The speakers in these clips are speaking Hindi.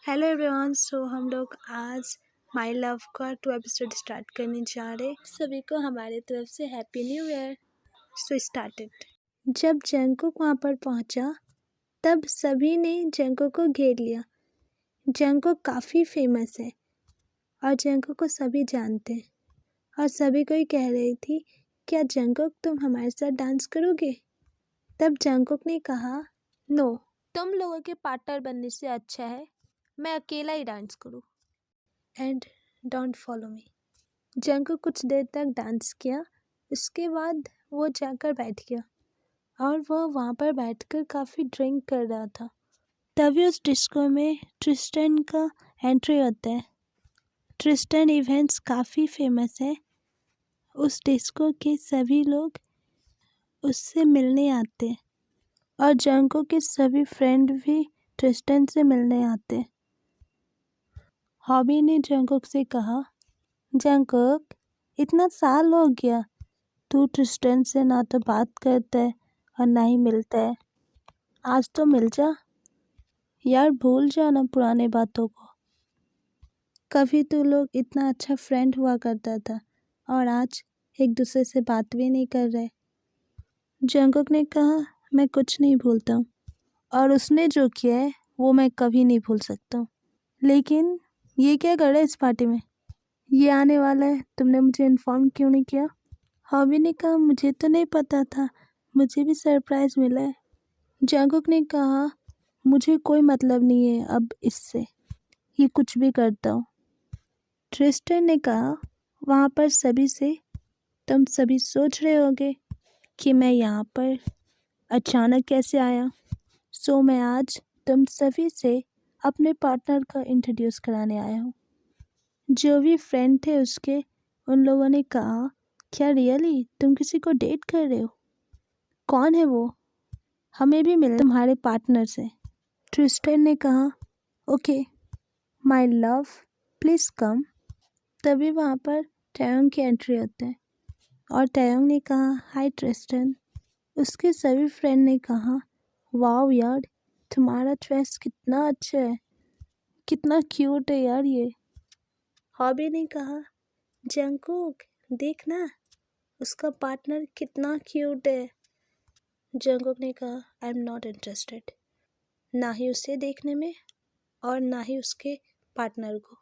Hello everyone. हम लोग आज माई लव का 2 एपिसोड स्टार्ट करने जा रहे। सभी को हमारे तरफ से हैप्पी न्यू ईयर। स्टार्टेड। जब जंगकुक वहाँ पर पहुँचा तब सभी ने जंगकुक को घेर लिया। जंगकुक काफ़ी फेमस है और जंगकुक को सभी जानते हैं और सभी को ही कह रही थी, क्या जंगकुक तुम हमारे साथ डांस करोगे? तब जंगकुक ने कहा, नो, तुम लोगों के पार्टनर बनने से अच्छा है मैं अकेला ही डांस करूँ and don't follow me. Jungkook कुछ देर तक डांस किया, उसके बाद वो जाकर बैठ गया और वह वहाँ पर बैठकर काफ़ी ड्रिंक कर रहा था। तभी उस डिस्को में ट्रिस्टन का एंट्री होता है। ट्रिस्टन इवेंट्स काफ़ी फेमस है। उस डिस्को के सभी लोग उससे मिलने आते हैं और जंगकुक के सभी फ्रेंड भी ट्रिस्टन से मिलने आते हैं। हॉबी ने जंगकुक से कहा, जंगकुक, इतना साल हो गया तू ट्रिस्टन से ना तो बात करता है और ना ही मिलता है। आज तो मिल जा यार, भूल जा ना पुराने बातों को। कभी तू लोग इतना अच्छा फ्रेंड हुआ करता था और आज एक दूसरे से बात भी नहीं कर रहे। जंगकुक ने कहा, मैं कुछ नहीं भूलता हूँ और उसने जो किया है वो मैं कभी नहीं भूल सकता हूँ। लेकिन ये क्या कर रहा है इस पार्टी में? ये आने वाला है, तुमने मुझे इन्फॉर्म क्यों नहीं किया? हॉबी ने कहा, मुझे तो नहीं पता था, मुझे भी सरप्राइज मिला है। जंगकुक ने कहा, मुझे कोई मतलब नहीं है अब इससे, ये कुछ भी करता हूँ। ट्रिस्टन ने कहा, वहाँ पर सभी से तुम सभी सोच रहे होगे कि मैं यहाँ पर अचानक कैसे आया। सो मैं आज तुम सभी से अपने पार्टनर का इंट्रोड्यूस कराने आया हूँ। जो भी फ्रेंड थे उसके, उन लोगों ने कहा, क्या रियली तुम किसी को डेट कर रहे हो? कौन है वो? हमें भी मिलना तुम्हारे पार्टनर से। ट्रिस्टन ने कहा, ओके माय लव, प्लीज़ कम। तभी वहाँ पर टैयोंग की एंट्री होते हैं और टैयोंग ने कहा, हाय ट्रिस्टन। उसके सभी फ्रेंड ने कहा, वाओ यार, तुम्हारा ड्रेस कितना अच्छा है, कितना क्यूट है यार ये। हॉबी ने कहा, जंगकुक देख ना, उसका पार्टनर कितना क्यूट है। जंगकुक ने कहा, आई एम नॉट इंटरेस्टेड, ना ही उसे देखने में और ना ही उसके पार्टनर को।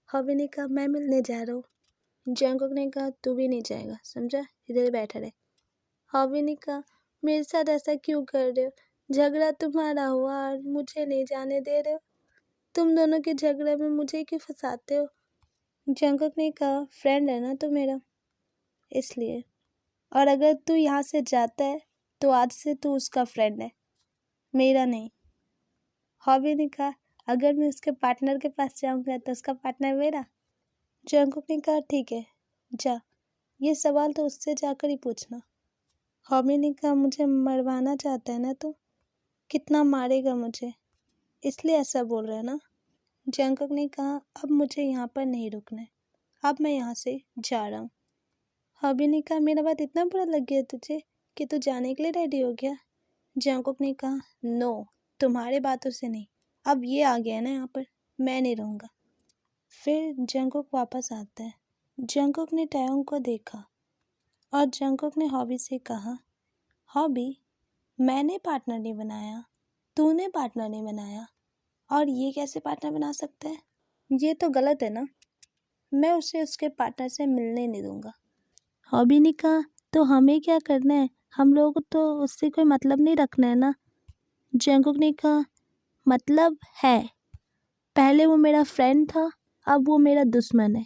हॉबी ने कहा, मैं मिलने जा रहा हूँ। जंगकुक ने कहा, तू भी नहीं जाएगा, समझा, इधर बैठा रहे। हॉबी ने कहा, मेरे साथ ऐसा क्यों कर रहे हो? झगड़ा तुम्हारा हुआ और मुझे नहीं जाने दे रहे हो। तुम दोनों के झगड़े में मुझे क्यों फंसाते हो? जंगकुक ने कहा, फ्रेंड है ना तू मेरा, इसलिए। और अगर तू यहाँ से जाता है तो आज से तू उसका फ्रेंड है, मेरा नहीं। हॉबी ने कहा, अगर मैं उसके पार्टनर के पास जाऊंगा तो उसका पार्टनर मेरा। जंगकुक ने कहा, ठीक है जा, ये सवाल तो उससे जाकर ही पूछना। हॉबी ने कहा, मुझे मरवाना चाहता है ना तू? कितना मारेगा मुझे, इसलिए ऐसा बोल रहा है ना? जंगकुक ने कहा, अब मुझे यहाँ पर नहीं रुकना है, अब मैं यहाँ से जा रहा हूँ। हॉबी ने कहा, मेरा बात इतना बुरा लग गया तुझे कि तू जाने के लिए रेडी हो गया? जंगकुक ने कहा, नो, तुम्हारे बातों से नहीं, अब ये आ गया ना यहाँ पर, मैं नहीं रहूँगा। फिर जंगकुक वापस आता है। जंगकुक ने टैयोंग को देखा और जंगकुक ने हॉबी से कहा, हॉबी, मैंने पार्टनर नहीं बनाया, तूने पार्टनर नहीं बनाया, और ये कैसे पार्टनर बना सकता है? ये तो गलत है ना, मैं उसे उसके पार्टनर से मिलने नहीं दूंगा। हॉबी ने कहा, तो हमें क्या करना है, हम लोगों को तो उससे कोई मतलब नहीं रखना है ना? जंगकुक ने कहा, मतलब है, पहले वो मेरा फ्रेंड था, अब वो मेरा दुश्मन है।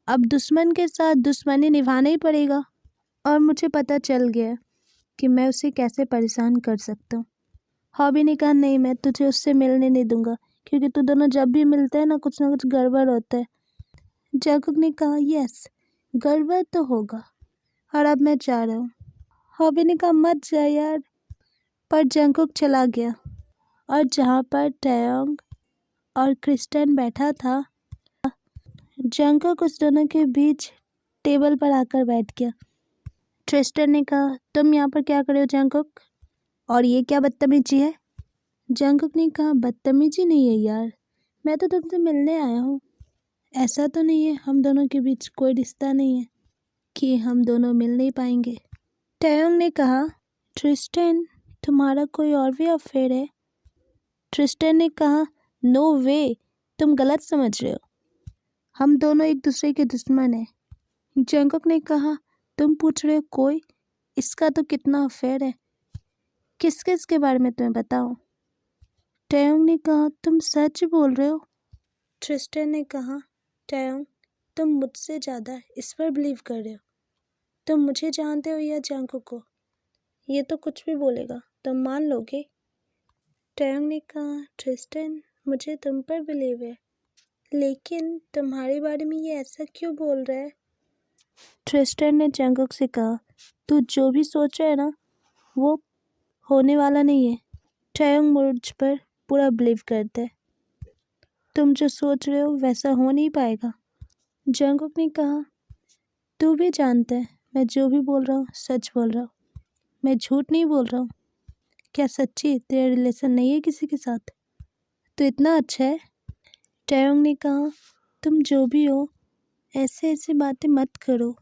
अब दुश्मन के साथ दुश्मनी निभाना ही पड़ेगा और मुझे पता चल गया कि मैं उसे कैसे परेशान कर सकता हूँ। हॉबी ने कहा, नहीं, मैं तुझे उससे मिलने नहीं दूंगा क्योंकि तू दोनों जब भी मिलते हैं ना कुछ गड़बड़ होता है। जंगकुक ने कहा, यस, गड़बड़ तो होगा और अब मैं जा रहा हूँ। हॉबी ने कहा, मत जा यार। पर जंगकुक चला गया और जहाँ पर टैयोंग और क्रिस्टन बैठा था, जंगकुक उस दोनों के बीच टेबल पर आकर बैठ गया। ट्रिस्टन ने कहा, तुम यहाँ पर क्या कर रहे हो जंगकुक, और ये क्या बदतमीजी है? जंगकुक ने कहा, बदतमीजी नहीं है यार, मैं तो तुमसे मिलने आया हूँ। ऐसा तो नहीं है हम दोनों के बीच कोई रिश्ता नहीं है कि हम दोनों मिल नहीं पाएंगे। टैयोंग ने कहा, ट्रिस्टन तुम्हारा कोई और भी अफेयर है? ट्रिस्टन ने कहा, नो वे, तुम गलत समझ रहे हो, हम दोनों एक दूसरे के दुश्मन हैं। जंगकुक ने कहा, तुम पूछ रहे हो कोई? इसका तो कितना अफेयर है, किस किस के बारे में तुम्हें बताऊं? टैयोंग ने कहा, तुम सच बोल रहे हो? ट्रिस्टन ने कहा, टैयोंग तुम मुझसे ज़्यादा इस पर बिलीव कर रहे हो। तुम मुझे जानते हो या जंगकुक को? ये तो कुछ भी बोलेगा, तुम मान लोगे? टैयोंग ने कहा, ट्रिस्टन मुझे तुम पर बिलीव है, लेकिन तुम्हारे बारे में ये ऐसा क्यों बोल रहा है? ट्रिस्टन ने जंगकुक से कहा, तू जो भी सोच रहा है ना, वो होने वाला नहीं है। टैयोंग मुझ पर पूरा बिलीव करता है, तुम जो सोच रहे हो वैसा हो नहीं पाएगा। जंगकुक ने कहा, तू भी जानता है मैं जो भी बोल रहा हूँ सच बोल रहा हूँ, मैं झूठ नहीं बोल रहा हूँ। क्या सच्ची तेरा रिलेशन नहीं है किसी के साथ? तो इतना अच्छा है? टैयोंग ने कहा, तुम जो भी हो ऐसे ऐसे बातें मत करो।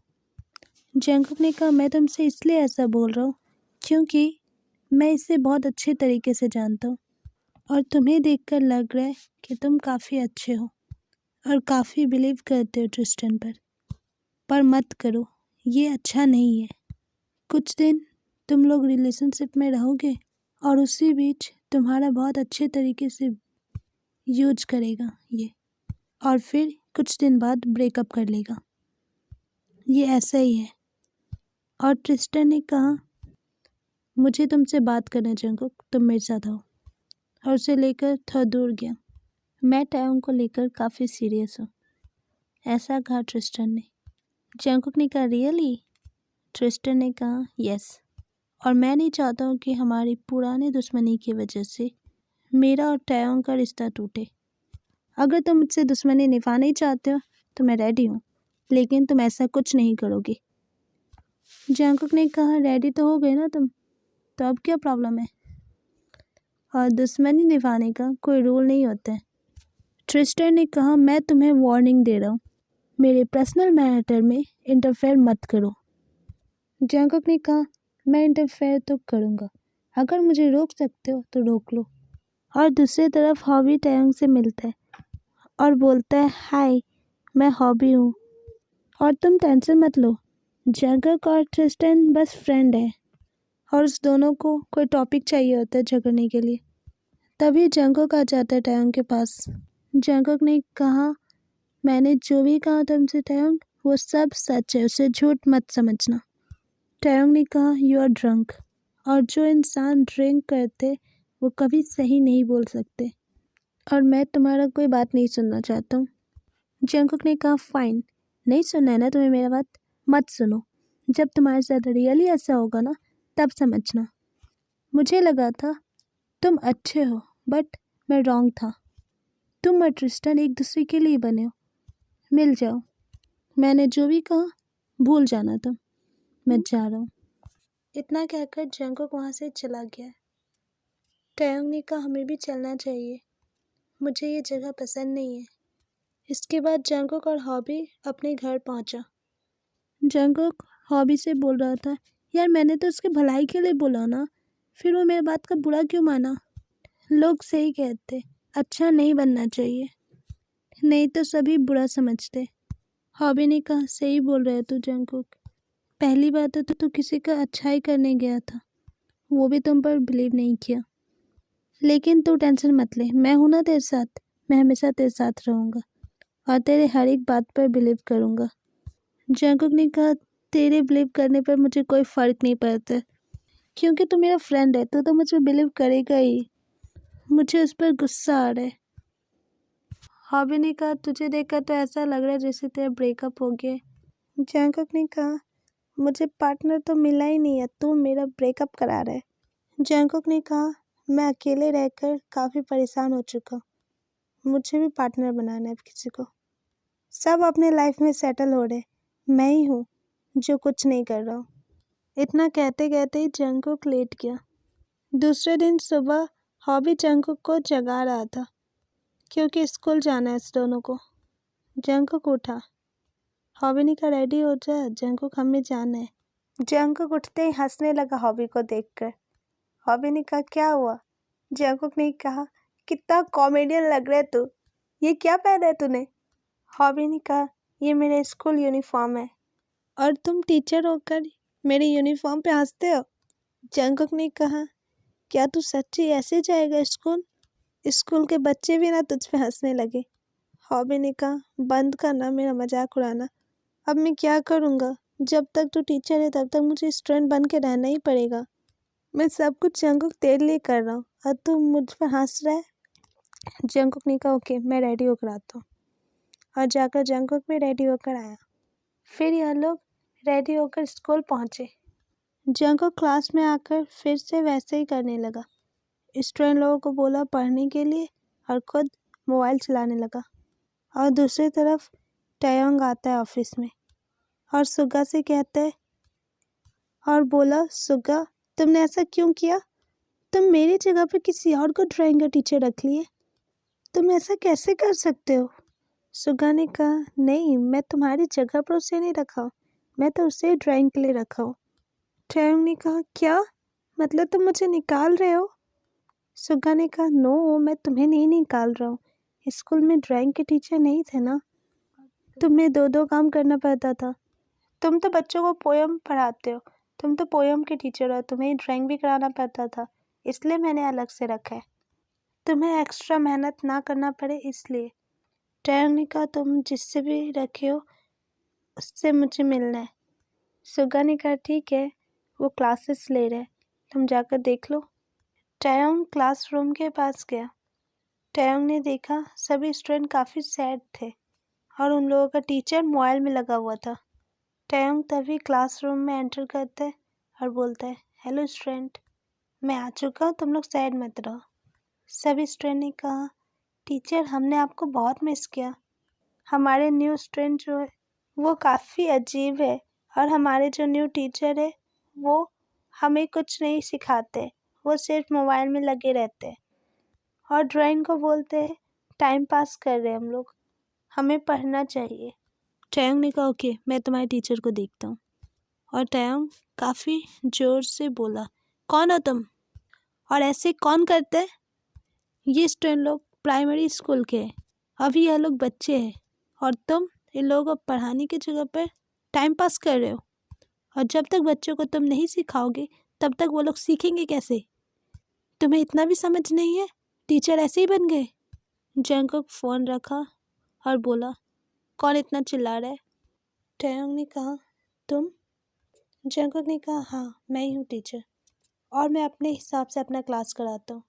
जंगकुक ने कहा, मैं तुमसे इसलिए ऐसा बोल रहा हूँ क्योंकि मैं इसे बहुत अच्छे तरीके से जानता हूँ और तुम्हें देखकर लग रहा है कि तुम काफ़ी अच्छे हो और काफ़ी बिलीव करते हो ट्रिस्टन पर मत करो, ये अच्छा नहीं है। कुछ दिन तुम लोग रिलेशनशिप में रहोगे और उसी बीच तुम्हारा बहुत अच्छे तरीके से यूज करेगा ये, और फिर कुछ दिन बाद ब्रेकअप कर लेगा। ये ऐसा ही है। और ट्रिस्टन ने कहा, मुझे तुमसे बात करना है जंगकुक, तुम मेरे साथ आओ। और उसे लेकर थोड़ा दूर गया। मैं टैयोंग को लेकर काफ़ी सीरियस हूँ, ऐसा कहा ट्रिस्टन ने। जंगकुक ने कहा, रियली? ट्रिस्टन ने कहा, यस, और मैं नहीं चाहता हूँ कि हमारी पुरानी दुश्मनी की वजह से मेरा और टैयोंग का रिश्ता टूटे। अगर तुम मुझसे दुश्मनी निभाना ही चाहते हो तो मैं रेडी हूँ, लेकिन तुम ऐसा कुछ नहीं करोगे। जंगकुक ने कहा, रेडी तो हो गए ना तुम, तो अब क्या प्रॉब्लम है? और दुश्मनी निभाने का कोई रूल नहीं होता है। ट्रिस्टन ने कहा, मैं तुम्हें वार्निंग दे रहा हूँ, मेरे पर्सनल मैटर में इंटरफेयर मत करो। जंगकुक ने कहा, मैं इंटरफेयर तो करूँगा, अगर मुझे रोक सकते हो तो रोक लो। और दूसरी तरफ हॉबी टैयोंग से मिलता है और बोलता है, हाय मैं हॉबी हूँ और तुम टेंशन मत लो, जंगकुक और ट्रिस्टन बस फ्रेंड है और उस दोनों को कोई टॉपिक चाहिए होता है झगड़ने के लिए। तभी जंगकुक आ जाता है टैयोंग के पास। जंगकुक ने कहा, मैंने जो भी कहा तुमसे टैयोंग वो सब सच है, उसे झूठ मत समझना। टैयोंग ने कहा, यू आर ड्रंक, और जो इंसान ड्रिंक करते वो कभी सही नहीं बोल सकते, और मैं तुम्हारा कोई बात नहीं सुनना चाहता हूँ। जंगकुक ने कहा, फाइन, नहीं सुनना है ना तुम्हें मेरा बात, मत सुनो, जब तुम्हारे साथ रियली ऐसा होगा ना तब समझना। मुझे लगा था तुम अच्छे हो, बट मैं रॉन्ग था। तुम और ट्रिस्टन एक दूसरे के लिए बने हो, मिल जाओ। मैंने जो भी कहा भूल जाना तुम, मैं जा रहा हूँ। इतना कहकर जंगकुक वहाँ से चला गया। टैयोंग ने कहा, हमें भी चलना चाहिए, मुझे ये जगह पसंद नहीं है। इसके बाद जंगकुक और हॉबी अपने घर पहुँचा। जंगकुक हॉबी से बोल रहा था, यार मैंने तो उसके भलाई के लिए बोला ना, फिर वो मेरी बात का बुरा क्यों माना? लोग सही कहते, अच्छा नहीं बनना चाहिए, नहीं तो सभी बुरा समझते। हॉबी ने कहा, सही बोल रहे तू जंगकुक, पहली बात तो तू किसी का अच्छाई करने गया था, वो भी तुम पर बिलीव नहीं किया, लेकिन तू टेंशन मत ले, मैं हूं ना तेरे साथ, मैं हमेशा तेरे साथ रहूँगा और तेरे हर एक बात पर बिलीव करूँगा। जंगकुक ने कहा, तेरे बिलीव करने पर मुझे कोई फ़र्क नहीं पड़ता, क्योंकि तू मेरा फ्रेंड है, तो मुझ पर बिलीव करेगा ही। मुझे उस पर गुस्सा आ रहा है। हॉबी ने कहा, तुझे देखकर तो ऐसा लग रहा है जैसे तेरा ब्रेकअप हो गया। जंगकुक ने कहा, मुझे पार्टनर तो मिला ही नहीं है, तू मेरा ब्रेकअप करा रहा है। जंगकुक ने कहा, मैं अकेले रहकर काफ़ी परेशान हो चुका हूँ, मुझे भी पार्टनर बनाना है किसी को। सब अपने लाइफ में सेटल हो रहे, मैं ही हूँ जो कुछ नहीं कर रहा हूँ। इतना कहते कहते ही जंगकुक लेट गया। दूसरे दिन सुबह हॉबी जंगकुक को जगा रहा था। क्योंकि स्कूल जाना है इस दोनों को। जंकुक उठा। हॉबी का रेडी हो जा, जंकुक हमें जाना है। जंकुक उठते ही हंसने लगा हॉबी को देखकर। हॉबी ने कहा क्या हुआ? जंकुक ने कहा कितना कॉमेडियन लग रहा है तू, ये क्या पहना है तूने? हॉबी ने कहा ये मेरा स्कूल यूनिफॉर्म है। और तुम टीचर होकर मेरे यूनिफॉर्म पे हंसते हो? जंकुक ने कहा क्या तू सच्ची ऐसे जाएगा स्कूल? स्कूल के बच्चे भी ना तुझ पे हंसने लगे। हॉबी ने कहा बंद करना मेरा मजाक उड़ाना। अब मैं क्या करूँगा? जब तक तू टीचर है तब तक मुझे स्टूडेंट बन के रहना ही पड़ेगा। मैं सब कुछ जंकुक तेरे लिए कर रहा हूँ और तू मुझ पर हंस रहा है। जंकुक ने कहा ओके मैं रेडी होकर आता हूँ। और जाकर जंकुक भी रेडी होकर आया। फिर यह लोग रेडी होकर स्कूल पहुँचे। जंकुक क्लास में आकर फिर से वैसे ही करने लगा। स्टूडेंट लोगों को बोला पढ़ने के लिए और खुद मोबाइल चलाने लगा। और दूसरी तरफ टयोंग आता है ऑफिस में और सुगा से कहता है और बोला सुगा तुमने ऐसा क्यों किया? तुम मेरी जगह पर किसी और को ड्राइंग का टीचर रख लिए। तुम ऐसा कैसे कर सकते हो? सुगा ने कहा नहीं मैं तुम्हारी जगह पर उसे नहीं रखा, मैं तो उसे ड्राइंग के लिए रखा हूँ। टयोंग ने कहा क्या मतलब तुम मुझे निकाल रहे हो? सुगा ने कहा नो मैं तुम्हें नहीं निकाल रहा हूँ, स्कूल में ड्राइंग के टीचर नहीं थे ना, तुम्हें दो दो काम करना पड़ता था। तुम तो बच्चों को पोयम पढ़ाते हो, तुम तो पोयम के टीचर हो, तुम्हें ड्राइंग भी कराना पड़ता था, इसलिए मैंने अलग से रखा है, तुम्हें एक्स्ट्रा मेहनत ना करना पड़े इसलिए। टयोंग ने कहा तुम जिससे भी रखे हो उससे मुझे मिलना है। सुगा ने कहा ठीक है वो क्लासेस ले रहे, तुम जाकर देख लो। टयोंग क्लासरूम के पास गया। टयोंग ने देखा सभी स्टूडेंट काफ़ी सैड थे और उन लोगों का टीचर मोबाइल में लगा हुआ था। टयोंग तभी क्लासरूम में एंटर करता है और बोलता है हेलो स्टूडेंट, मैं आ चुका हूँ, तुम लोग सैड मत रहो। सभी स्टूडेंट ने कहा टीचर हमने आपको बहुत मिस किया, हमारे न्यू स्टूडेंट जो है वो काफ़ी अजीब है और हमारे जो न्यू टीचर है वो हमें कुछ नहीं सिखाते, वो सिर्फ मोबाइल में लगे रहते हैं और ड्राइंग को बोलते हैं टाइम पास कर रहे हैं हम लोग, हमें पढ़ना चाहिए। टयोंग ने कहा ओके मैं तुम्हारे टीचर को देखता हूँ। और टयोंग काफ़ी ज़ोर से बोला कौन हो तुम और ऐसे कौन करते हैं? ये स्टूडेंट लोग प्राइमरी स्कूल के हैं, अभी यह लोग बच्चे हैं और तुम इन लोगों को पढ़ाने की जगह पर टाइम पास कर रहे हो। और जब तक बच्चों को तुम नहीं सिखाओगे तब तक वो लोग सीखेंगे कैसे? तुम्हें इतना भी समझ नहीं है, टीचर ऐसे ही बन गए। जंकुक फ़ोन रखा और बोला कौन इतना चिल्ला रहा है? टयोंग ने कहा तुम? जंकुक ने कहा हाँ मैं ही हूँ टीचर और मैं अपने हिसाब से अपना क्लास कराता हूँ।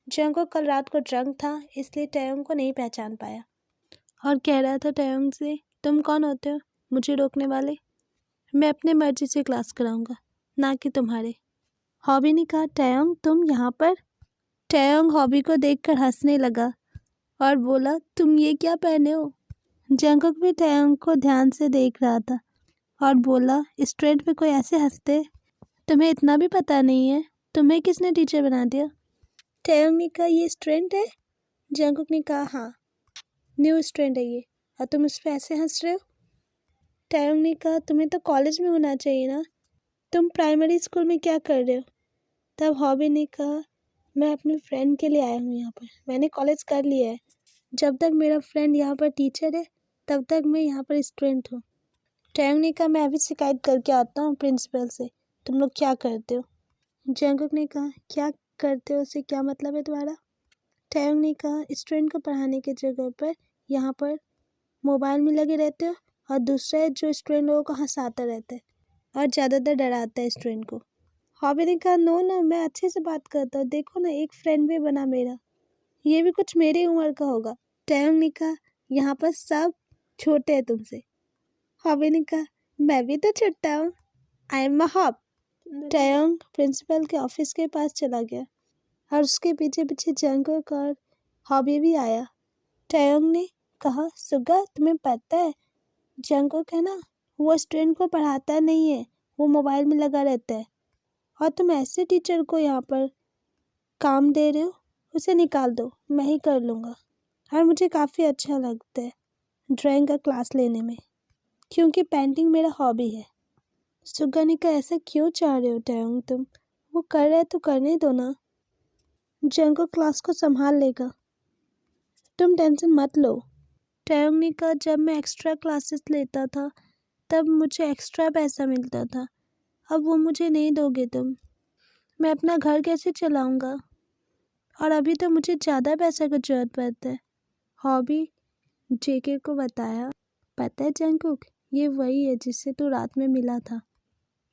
जंकुक कल रात को ड्रंक था इसलिए टयोंग को नहीं पहचान पाया और कह रहा था टयोंग से तुम कौन होते हो मुझे रोकने वाले? मैं अपने मर्जी से क्लास कराऊंगा ना कि तुम्हारे। हॉबी ने कहा टयोंग तुम यहाँ पर? टयोंग हॉबी को देखकर हंसने लगा और बोला तुम ये क्या पहने हो? जंकुक भी टयोंग को ध्यान से देख रहा था और बोला स्टूडेंट पे कोई ऐसे हंसते, तुम्हें इतना भी पता नहीं है, तुम्हें किसने टीचर बना दिया? टयोंग ने कहा ये स्टूडेंट है? जंकुक ने कहा हाँ न्यू स्टूडेंट है ये और तुम उस पर ऐसे हंस रहे हो? टयोंग ने कहा तुम्हें तो कॉलेज में होना चाहिए ना, तुम प्राइमरी स्कूल में क्या कर रहे हो? तब हॉबी ने कहा मैं अपने फ्रेंड के लिए आया हूँ यहाँ पर, मैंने कॉलेज कर लिया है, जब तक मेरा फ्रेंड यहाँ पर टीचर है तब तक मैं यहाँ पर स्टूडेंट हूँ। टयोंग ने कहा मैं अभी शिकायत करके आता हूँ प्रिंसिपल से, तुम लोग क्या करते हो? जंकुक ने कहा क्या करते हो उससे क्या मतलब है तुम्हारा? टयोंग ने कहा स्टूडेंट को पढ़ाने की जगह पर यहाँ पर मोबाइल में लगे रहते हो और दूसरा है जो स्टूडेंट लोगों को हंसाता रहता है और ज़्यादातर डराता है स्टूडेंट को। हॉबी ने कहा नो मैं अच्छे से बात करता हूँ, देखो ना एक फ्रेंड भी बना मेरा, ये भी कुछ मेरी उम्र का होगा। टयोंग ने कहा यहाँ पर सब छोटे हैं तुमसे। हॉबी ने कहा मैं भी तो छोटा हूँ, आई एम अ हॉब। टयोंग प्रिंसिपल के ऑफिस के पास चला गया और उसके पीछे पीछे जंकुक और हॉबी भी आया। टयोंग ने कहा सुगा तुम्हें पता है जंकुक है ना वो स्टूडेंट को पढ़ाता नहीं है, वो मोबाइल में लगा रहता है और तुम ऐसे टीचर को यहाँ पर काम दे रहे हो, उसे निकाल दो, मैं ही कर लूँगा। और मुझे काफ़ी अच्छा लगता है ड्राइंग का क्लास लेने में, क्योंकि पेंटिंग मेरा हॉबी है। सुगनिका, ऐसा क्यों चाह रहे हो टैयोंग तुम? वो कर रहा है तो करने दो ना। जंगो क्लास को संभाल लेगा, तुम टेंशन मत लो। टैयोंग ने कहा, जब मैं एक्स्ट्रा क्लासेस लेता था तब मुझे एक्स्ट्रा पैसा मिलता था, अब वो मुझे नहीं दोगे तुम। मैं अपना घर कैसे चलाऊंगा? और अभी तो मुझे ज़्यादा पैसा की जरूरत पड़ता है। हॉबी जेके को बताया, पता है जंगकुक, ये वही है जिससे तू रात में मिला था।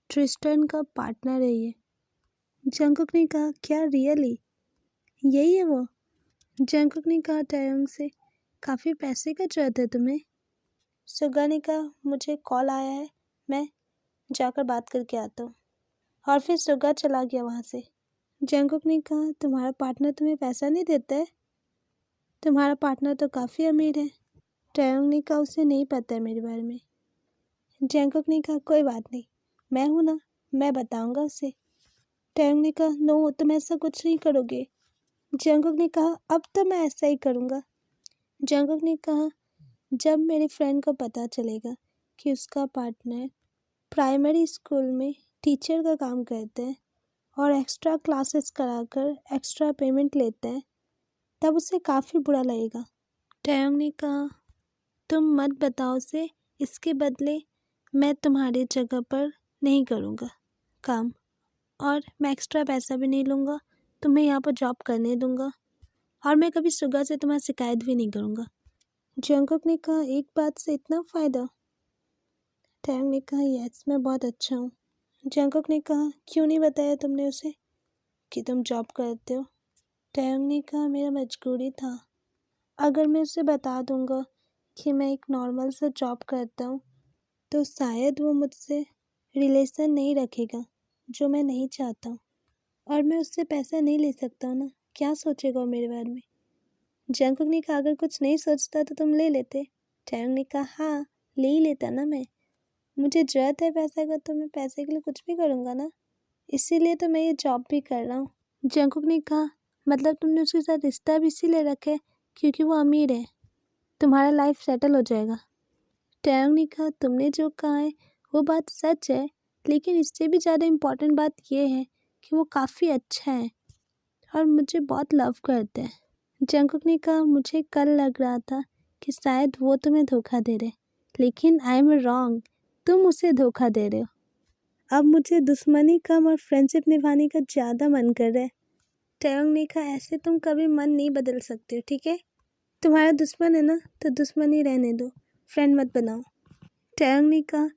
ट्रिस्टन का पार्टनर है ये। जंगकुक ने कहा, क्या रियली? यही है वो? जंगकुक ने कहा टैयोंग से, काफ़ी पैसे का जरूरत है तुम्हें? सुगा ने कहा, मुझे कॉल आया है, मैं जाकर बात करके आता हूँ। और फिर सुगा चला गया वहाँ से। जंगकुक ने कहा, तुम्हारा पार्टनर तुम्हें पैसा नहीं देता है? तुम्हारा पार्टनर तो काफ़ी अमीर है। टैयोंग ने कहा, उसे नहीं पता है मेरे बारे में। जंगकुक ने कहा, कोई बात नहीं, मैं हूँ ना, मैं बताऊँगा उसे। टैयोंग ने कहा, नो, तुम ऐसा कुछ नहीं करोगे। जंगकुक ने कहा, अब तो मैं ऐसा ही करूँगा। जंगकुक ने कहा, जब मेरे फ्रेंड को पता चलेगा कि उसका पार्टनर प्राइमरी स्कूल में टीचर का काम करते हैं और एक्स्ट्रा क्लासेस कराकर एक्स्ट्रा पेमेंट लेते हैं, तब उसे काफ़ी बुरा लगेगा। टैयोंग ने कहा, तुम मत बताओ उसे, इसके बदले मैं तुम्हारी जगह पर नहीं करूँगा काम, और मैं एक्स्ट्रा पैसा भी नहीं लूँगा, तुम्हें यहाँ पर जॉब करने दूँगा, और मैं कभी सुगा से तुम्हारी शिकायत भी नहीं करूँगा। जंगकुक ने कहा, एक बात से इतना फ़ायदा? टैयोंग ने कहा, यस, मैं बहुत अच्छा हूँ। जंगकुक ने कहा, क्यों नहीं बताया तुमने उसे कि तुम जॉब करते हो? टैयोंग ने कहा, मेरा मजबूरी था। अगर मैं उसे बता दूंगा कि मैं एक नॉर्मल सा जॉब करता हूँ तो शायद वो मुझसे रिलेशन नहीं रखेगा, जो मैं नहीं चाहता हूँ, और मैं उससे पैसा नहीं ले सकता हूँ ना, क्या सोचेगा वो मेरे बारे में? जंगकुक ने कहा, अगर कुछ नहीं सोचता तो तुम ले लेते। टैयोंग ने कहा, हाँ, ले ही लेता ना मैं, मुझे ज़रूरत है पैसे का तो मैं पैसे के लिए कुछ भी करूँगा ना, इसीलिए तो मैं ये जॉब भी कर रहा हूँ। जंगकुक ने कहा, मतलब तुमने उसके साथ रिश्ता भी इसीलिए रखा है क्योंकि वो अमीर है, तुम्हारा लाइफ सेटल हो जाएगा? टैयोंग ने कहा, तुमने जो कहा है वो बात सच है, लेकिन इससे भी ज़्यादा इम्पोर्टेंट बात ये है कि वो काफ़ी अच्छा है और मुझे बहुत लव करते हैं। जंगकुक ने कहा, मुझे कल लग रहा था कि शायद वो तुम्हें धोखा दे रहे, लेकिन आई एम रॉन्ग, तुम उसे धोखा दे रहे हो। अब मुझे दुश्मनी कम और फ्रेंडशिप निभाने का ज़्यादा मन कर रहा है। टैयोंग ने कहा, ऐसे तुम कभी मन नहीं बदल सकते हो, ठीक है? तुम्हारा दुश्मन है ना, तो दुश्मनी रहने दो, फ्रेंड मत बनाओ। टैयोंग ने कहा,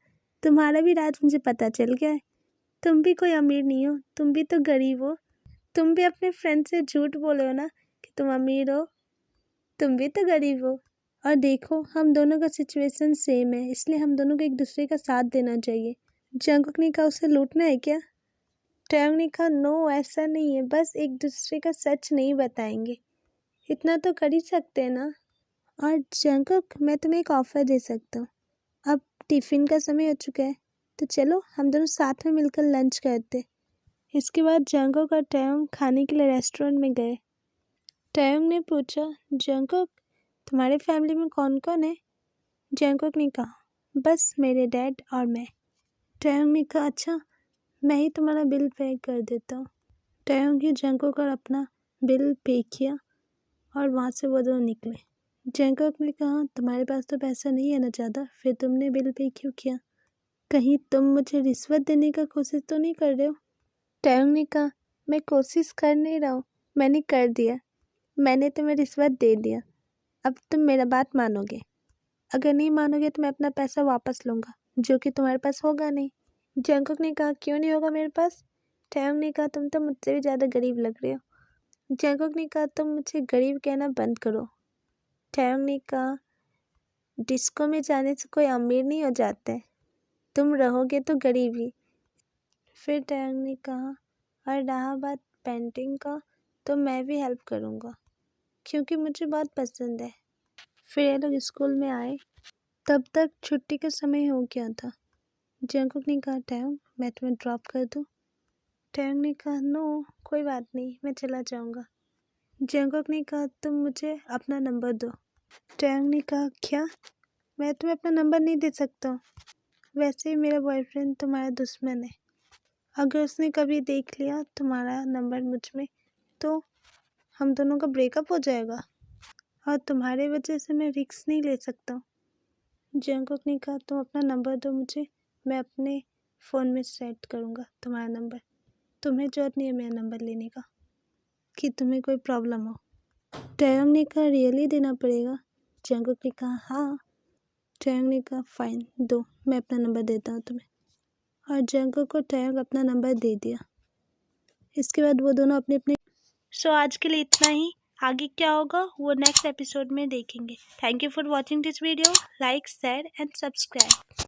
तुम्हारा भी राज मुझे पता चल गया है, तुम भी कोई अमीर नहीं हो, तुम भी तो गरीब हो। तुम भी अपने फ्रेंड से झूठ बोले हो ना कि तुम अमीर हो, तुम भी तो गरीब हो। और देखो, हम दोनों का सिचुएशन सेम है, इसलिए हम दोनों को एक दूसरे का साथ देना चाहिए। जंगकुक ने कहा, उसे लूटना है क्या? टैयोंग ने कहा, नो, ऐसा नहीं है, बस एक दूसरे का सच नहीं बताएंगे, इतना तो कर ही सकते हैं ना। और जंगकुक, मैं तुम्हें एक ऑफ़र दे सकता हूँ। अब टिफ़िन का समय हो चुका है, तो चलो हम दोनों साथ में मिलकर लंच करते। इसके बाद जंगकुक और टैयोंग खाने के लिए रेस्टोरेंट में गए। टैयोंग ने पूछा, जंगकुक, तुम्हारे फैमिली में कौन कौन है? जंगकुक ने कहा, बस मेरे डैड और मैं। टैयोंग ने कहा, अच्छा, मैं ही तुम्हारा बिल पे कर देता हूँ। टैयोंग ही जंगकुक और अपना बिल पे किया और वहाँ से वो दोनों निकले। जंगकुक ने कहा, तुम्हारे पास तो पैसा नहीं है ना ज़्यादा, फिर तुमने बिल पे क्यों किया? कहीं तुम मुझे रिश्वत देने का कोशिश तो नहीं कर रहे हो? टैयोंग ने कहा, मैं कोशिश कर नहीं रहा हूँ, मैंने कर दिया, मैंने तुम्हें रिश्वत दे दिया, अब तुम मेरा बात मानोगे? अगर नहीं मानोगे तो मैं अपना पैसा वापस लूँगा, जो कि तुम्हारे पास होगा नहीं। जंगकुक ने कहा, क्यों नहीं होगा मेरे पास? टैयोंग ने कहा, तुम तो मुझसे भी ज़्यादा गरीब लग रहे हो। जंगकुक ने कहा, तुम मुझे गरीब कहना बंद करो। टैयोंग ने कहा, डिस्को में जाने से कोई अमीर नहीं हो जाता है, तुम रहोगे तो गरीब ही। फिर टैयोंग ने कहा, और रहा बात पेंटिंग का, तो मैं भी हेल्प करूँगा क्योंकि मुझे बहुत पसंद है। फिर ये लोग स्कूल में आए, तब तक छुट्टी का समय हो गया था। जंगकुक ने कहा, टैयोंग, मैं तुम्हें ड्रॉप कर दूँ? टैयोंग ने कहा, नो, कोई बात नहीं, मैं चला जाऊँगा। जंगकुक ने कहा, तुम मुझे अपना नंबर दो, टैंग ने कहा, क्या? मैं तुम्हें अपना नंबर नहीं दे सकता हूँ। वैसे ही मेरा बॉयफ्रेंड तुम्हारा दुश्मन है। अगर उसने कभी देख लिया तुम्हारा नंबर मुझ में तो हम दोनों का ब्रेकअप हो जाएगा, और तुम्हारे वजह से मैं रिस्क नहीं ले सकता हूँ। जंगकुक ने कहा, तुम अपना नंबर दो मुझे, मैं अपने फ़ोन में सेट करूँगा तुम्हारा नंबर। तुम्हें जरूरत नहीं है मेरा नंबर लेने का कि तुम्हें कोई प्रॉब्लम हो। टैयोंग ने कहा, रियली देना पड़ेगा? जंगकुक ने कहा, हाँ। टैयोंग ने कहा, फाइन, दो, मैं अपना नंबर देता हूँ तुम्हें। और जंगकुक को टैयोंग अपना नंबर दे दिया। इसके बाद वो दोनों अपने अपने आज के लिए इतना ही। आगे क्या होगा वो नेक्स्ट एपिसोड में देखेंगे। Thank you for watching this video. Like, share and subscribe.